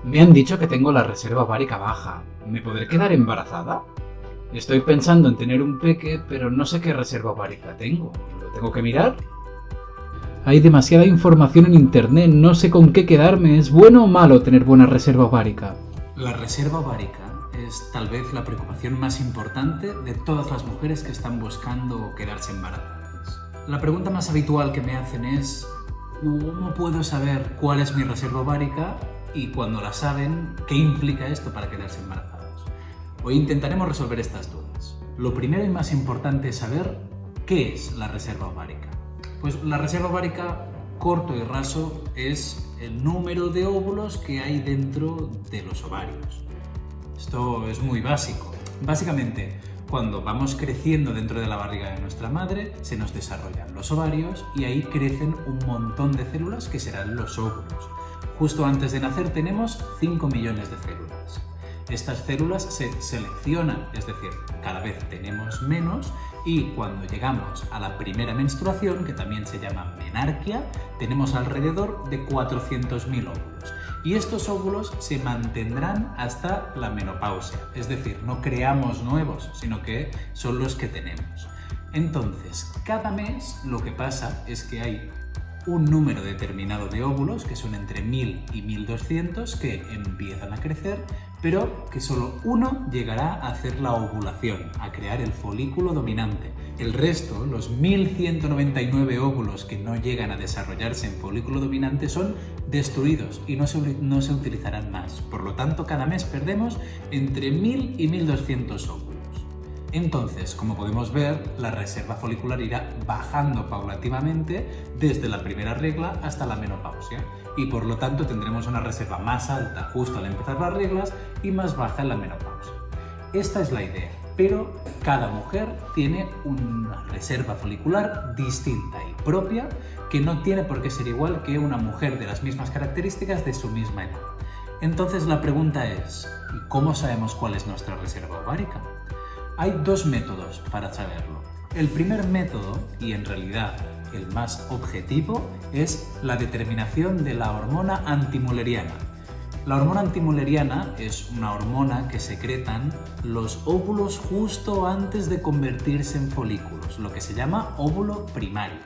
Me han dicho que tengo la reserva ovárica baja. ¿Me podré quedar embarazada? Estoy pensando en tener un peque, pero no sé qué reserva ovárica tengo. ¿Lo tengo que mirar? Hay demasiada información en internet, no sé con qué quedarme. ¿Es bueno o malo tener buena reserva ovárica? La reserva ovárica es tal vez la preocupación más importante de todas las mujeres que están buscando quedarse embarazadas. La pregunta más habitual que me hacen es: ¿cómo puedo saber cuál es mi reserva ovárica? Y cuando la saben, ¿qué implica esto para quedarse embarazados? Hoy intentaremos resolver estas dudas. Lo primero y más importante es saber qué es la reserva ovárica. Pues la reserva ovárica, corto y raso, es el número de óvulos que hay dentro de los ovarios. Esto es muy básico. Básicamente, cuando vamos creciendo dentro de la barriga de nuestra madre, se nos desarrollan los ovarios y ahí crecen un montón de células que serán los óvulos. Justo antes de nacer tenemos 5 millones de células. Estas células se seleccionan, es decir, cada vez tenemos menos, y cuando llegamos a la primera menstruación, que también se llama menarquia, tenemos alrededor de 400.000 óvulos. Y estos óvulos se mantendrán hasta la menopausia, es decir, no creamos nuevos, sino que son los que tenemos. Entonces, cada mes lo que pasa es que hay un número determinado de óvulos, que son entre 1000 y 1200, que empiezan a crecer, pero que solo uno llegará a hacer la ovulación, a crear el folículo dominante. El resto, los 1199 óvulos que no llegan a desarrollarse en folículo dominante, son destruidos y no se utilizarán más. Por lo tanto, cada mes perdemos entre 1000 y 1200 óvulos. Entonces, como podemos ver, la reserva folicular irá bajando paulativamente desde la primera regla hasta la menopausia, y por lo tanto tendremos una reserva más alta justo al empezar las reglas y más baja en la menopausia. Esta es la idea, pero cada mujer tiene una reserva folicular distinta y propia, que no tiene por qué ser igual que una mujer de las mismas características de su misma edad. Entonces la pregunta es: ¿y cómo sabemos cuál es nuestra reserva ovárica? Hay dos métodos para saberlo. El primer método, y en realidad el más objetivo, es la determinación de la hormona antimülleriana. La hormona antimülleriana es una hormona que secretan los óvulos justo antes de convertirse en folículos, lo que se llama óvulo primario.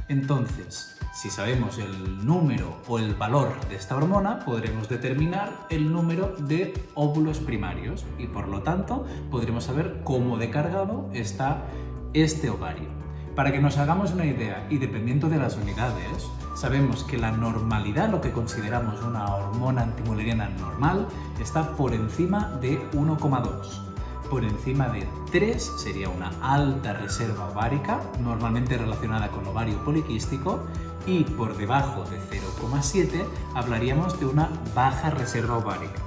Entonces, si sabemos el número o el valor de esta hormona, podremos determinar el número de óvulos primarios y, por lo tanto, podremos saber cómo de cargado está este ovario. Para que nos hagamos una idea, y dependiendo de las unidades, sabemos que la normalidad, lo que consideramos una hormona antimülleriana normal, está por encima de 1,2. Por encima de 3 sería una alta reserva ovárica, normalmente relacionada con ovario poliquístico, y por debajo de 0,7 hablaríamos de una baja reserva ovárica.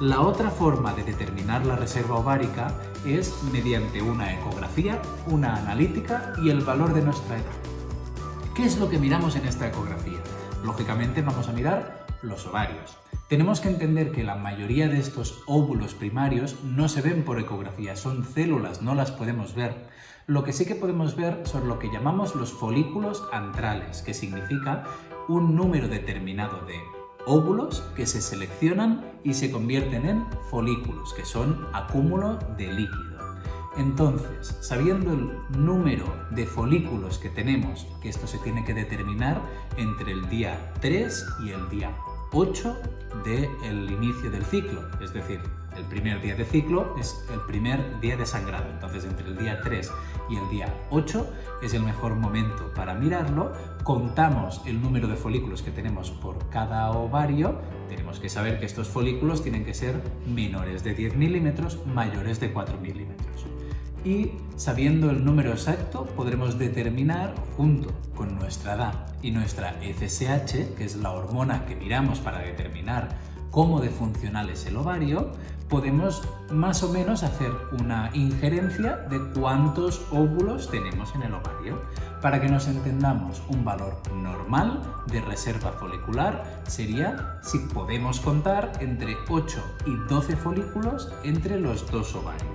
La otra forma de determinar la reserva ovárica es mediante una ecografía, una analítica y el valor de nuestra edad. ¿Qué es lo que miramos en esta ecografía? Lógicamente vamos a mirar los ovarios. Tenemos que entender que la mayoría de estos óvulos primarios no se ven por ecografía, son células, no las podemos ver. Lo que sí que podemos ver son lo que llamamos los folículos antrales, que significa un número determinado de óvulos que se seleccionan y se convierten en folículos, que son acúmulo de líquido. Entonces, sabiendo el número de folículos que tenemos, que esto se tiene que determinar entre el día 3 y el día 8 del inicio del ciclo, es decir, el primer día de ciclo es el primer día de sangrado, entonces entre el día 3 y el día 8 es el mejor momento para mirarlo. Contamos el número de folículos que tenemos por cada ovario, tenemos que saber que estos folículos tienen que ser menores de 10 milímetros, mayores de 4 milímetros. Y sabiendo el número exacto podremos determinar, junto con nuestra edad y nuestra FSH, que es la hormona que miramos para determinar cómo de funcional es el ovario, podemos más o menos hacer una injerencia de cuántos óvulos tenemos en el ovario. Para que nos entendamos, un valor normal de reserva folicular sería si podemos contar entre 8 y 12 folículos entre los dos ovarios.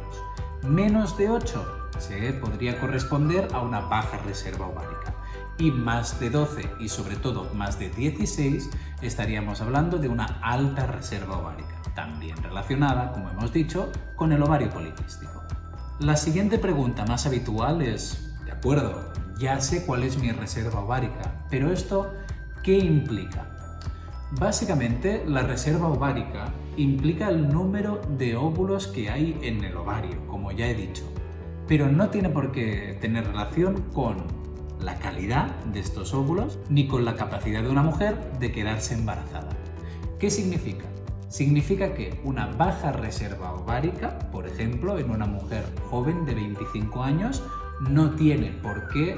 Menos de 8 se podría corresponder a una baja reserva ovárica. y más de 12 y sobre todo más de 16 estaríamos hablando de una alta reserva ovárica, también relacionada, como hemos dicho, con el ovario poliquístico. La siguiente pregunta más habitual es, de acuerdo, ya sé cuál es mi reserva ovárica, pero esto, ¿qué implica? Básicamente, la reserva ovárica implica el número de óvulos que hay en el ovario, como ya he dicho, pero no tiene por qué tener relación con la calidad de estos óvulos ni con la capacidad de una mujer de quedarse embarazada. ¿Qué significa? Significa que una baja reserva ovárica, por ejemplo, en una mujer joven de 25 años, no tiene por qué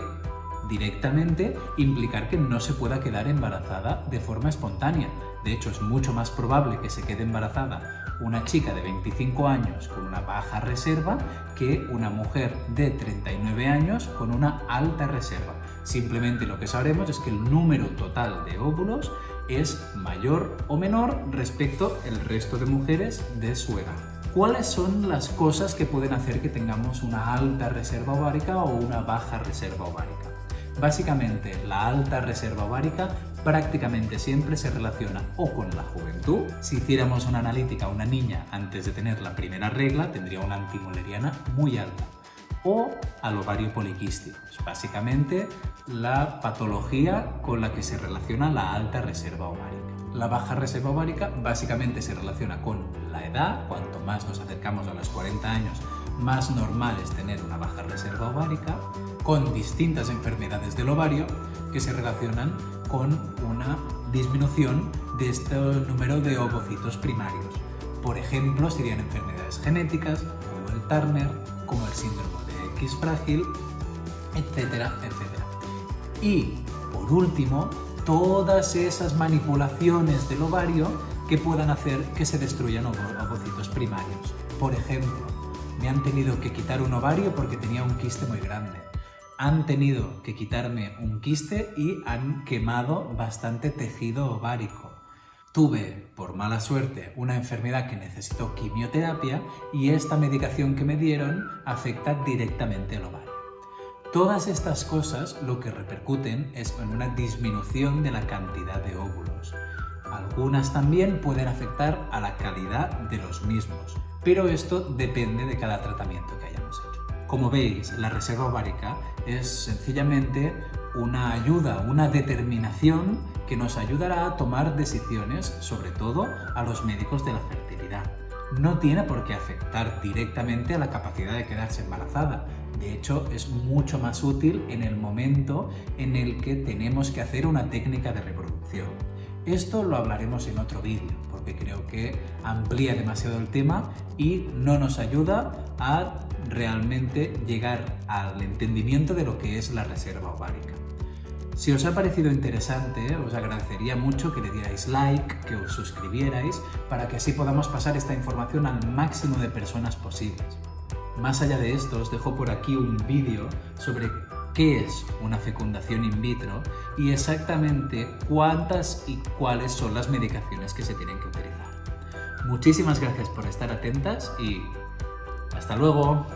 directamente implicar que no se pueda quedar embarazada de forma espontánea. De hecho, es mucho más probable que se quede embarazada una chica de 25 años con una baja reserva que una mujer de 39 años con una alta reserva. Simplemente lo que sabremos es que el número total de óvulos es mayor o menor respecto al resto de mujeres de su edad. ¿Cuáles son las cosas que pueden hacer que tengamos una alta reserva ovárica o una baja reserva ovárica? Básicamente, la alta reserva ovárica prácticamente siempre se relaciona o con la juventud. Si hiciéramos una analítica a una niña antes de tener la primera regla, tendría una antimoleriana muy alta. O al ovario poliquístico. Es básicamente la patología con la que se relaciona la alta reserva ovárica. La baja reserva ovárica básicamente se relaciona con la edad. Cuanto más nos acercamos a los 40 años, más normal es tener una baja reserva ovárica, con distintas enfermedades del ovario que se relacionan con una disminución de este número de ovocitos primarios. Por ejemplo, serían enfermedades genéticas como el Turner, como el síndrome de X frágil, etcétera, etcétera. Y, por último, todas esas manipulaciones del ovario que puedan hacer que se destruyan ovocitos primarios. Por ejemplo, me han tenido que quitar un ovario porque tenía un quiste muy grande. Han tenido que quitarme un quiste y han quemado bastante tejido ovárico. Tuve, por mala suerte, una enfermedad que necesitó quimioterapia y esta medicación que me dieron afecta directamente al ovario. Todas estas cosas lo que repercuten es en una disminución de la cantidad de óvulos. Algunas también pueden afectar a la calidad de los mismos, pero esto depende de cada tratamiento que hayamos hecho. Como veis, la reserva ovárica es sencillamente una ayuda, una determinación que nos ayudará a tomar decisiones, sobre todo a los médicos de la fertilidad. No tiene por qué afectar directamente a la capacidad de quedarse embarazada. De hecho, es mucho más útil en el momento en el que tenemos que hacer una técnica de reproducción. Esto lo hablaremos en otro vídeo, porque creo que amplía demasiado el tema y no nos ayuda a realmente llegar al entendimiento de lo que es la reserva ovárica. Si os ha parecido interesante, os agradecería mucho que le dierais like, que os suscribierais, para que así podamos pasar esta información al máximo de personas posibles. Más allá de esto, os dejo por aquí un vídeo sobre qué es una fecundación in vitro y exactamente cuántas y cuáles son las medicaciones que se tienen que utilizar. Muchísimas gracias por estar atentas y hasta luego.